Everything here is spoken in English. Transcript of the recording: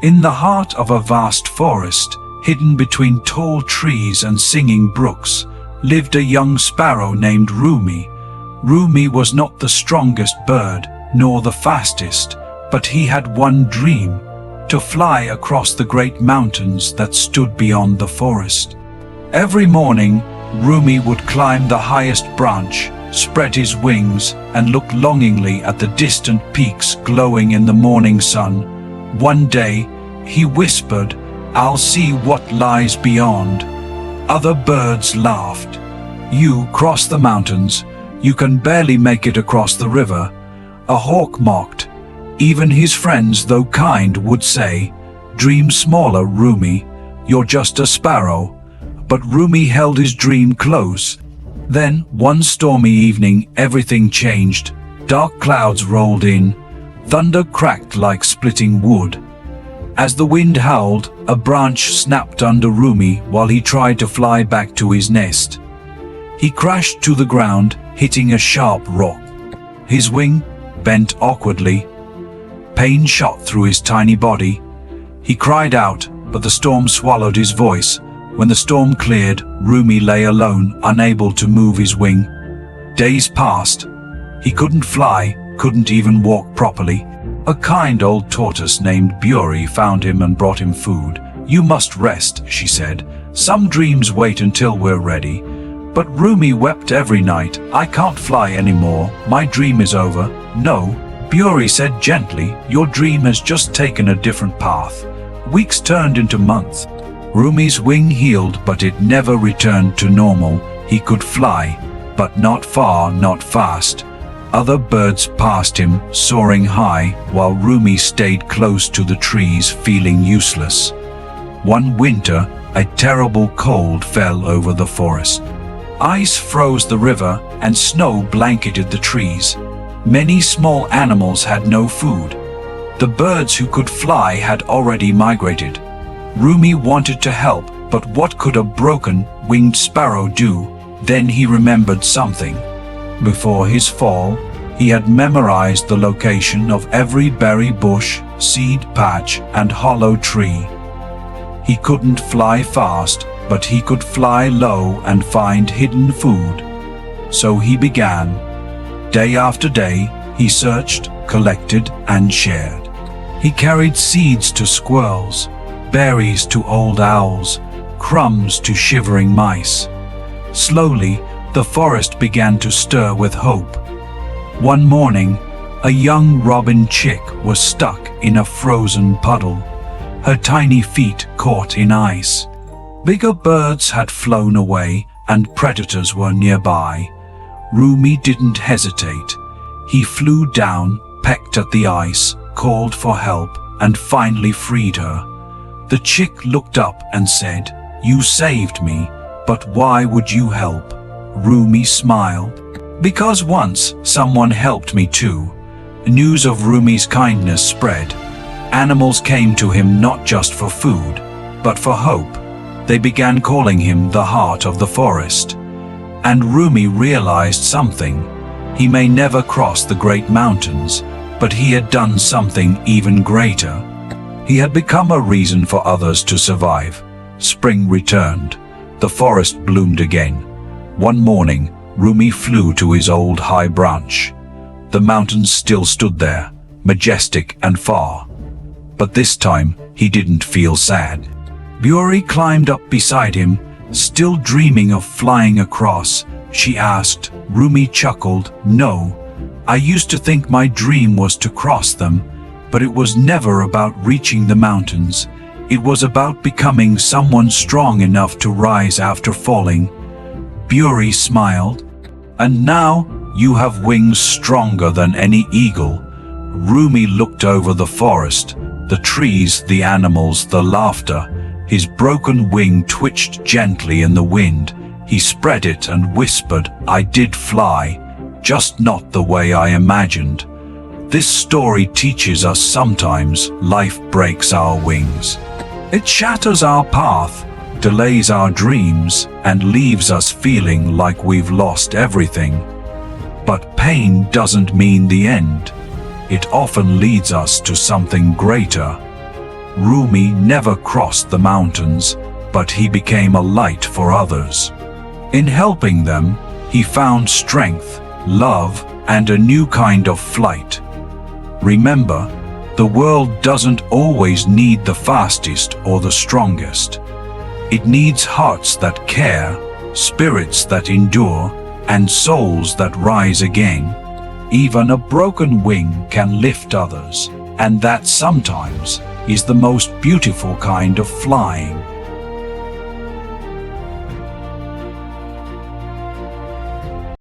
In the heart of a vast forest, hidden between tall trees and singing brooks, lived a young sparrow named Rumi. Rumi was not the strongest bird, nor the fastest, but he had one dream: to fly across the great mountains that stood beyond the forest. Every morning, Rumi would climb the highest branch, spread his wings, and look longingly at the distant peaks glowing in the morning sun. One day, he whispered, "I'll see what lies beyond." Other birds laughed. "You cross the mountains, you can barely make it across the river." A hawk mocked. Even his friends, though kind, would say, "Dream smaller, Rumi, you're just a sparrow." But Rumi held his dream close. Then, one stormy evening, everything changed. Dark clouds rolled in. Thunder cracked like splitting wood. As the wind howled, a branch snapped under Rumi while he tried to fly back to his nest. He crashed to the ground, hitting a sharp rock. His wing bent awkwardly. Pain shot through his tiny body. He cried out, but the storm swallowed his voice. When the storm cleared, Rumi lay alone, unable to move his wing. Days passed. He couldn't fly, couldn't even walk properly. A kind old tortoise named Buri found him and brought him food. "You must rest," she said. "Some dreams wait until we're ready." But Rumi wept every night. "I can't fly anymore. My dream is over." "No," Buri said gently, "your dream has just taken a different path." Weeks turned into months. Rumi's wing healed, but it never returned to normal. He could fly, but not far, not fast. Other birds passed him, soaring high, while Rumi stayed close to the trees, feeling useless. One winter, a terrible cold fell over the forest. Ice froze the river, and snow blanketed the trees. Many small animals had no food. The birds who could fly had already migrated. Rumi wanted to help, but what could a broken, winged sparrow do? Then he remembered something. Before his fall, he had memorized the location of every berry bush, seed patch, and hollow tree. He couldn't fly fast, but he could fly low and find hidden food. So he began. Day after day, he searched, collected, and shared. He carried seeds to squirrels, berries to old owls, crumbs to shivering mice. Slowly, the forest began to stir with hope. One morning, a young robin chick was stuck in a frozen puddle, her tiny feet caught in ice. Bigger birds had flown away and predators were nearby. Rumi didn't hesitate. He flew down, pecked at the ice, called for help, and finally freed her. The chick looked up and said, "You saved me, but why would you help?" Rumi smiled. "Because once someone helped me too." News of Rumi's kindness spread. Animals came to him not just for food, but for hope. They began calling him the heart of the forest. And Rumi realized something. He may never cross the great mountains, but he had done something even greater. He had become a reason for others to survive. Spring returned. The forest bloomed again. One morning, Rumi flew to his old high branch. The mountains still stood there, majestic and far. But this time, he didn't feel sad. Buri climbed up beside him, still dreaming of flying across. She asked. Rumi chuckled. "No, I used to think my dream was to cross them, but it was never about reaching the mountains. It was about becoming someone strong enough to rise after falling." Buri smiled. "And now you have wings stronger than any eagle." Rumi looked over the forest, the trees, the animals, the laughter. His broken wing twitched gently in the wind. He spread it and whispered, "I did fly, just not the way I imagined." This story teaches us sometimes life breaks our wings. It shatters our path, delays our dreams, and leaves us feeling like we've lost everything. But pain doesn't mean the end. It often leads us to something greater. Rumi never crossed the mountains, but he became a light for others. In helping them, he found strength, love, and a new kind of flight. Remember, the world doesn't always need the fastest or the strongest. It needs hearts that care, spirits that endure, and souls that rise again. Even a broken wing can lift others, and that sometimes is the most beautiful kind of flying.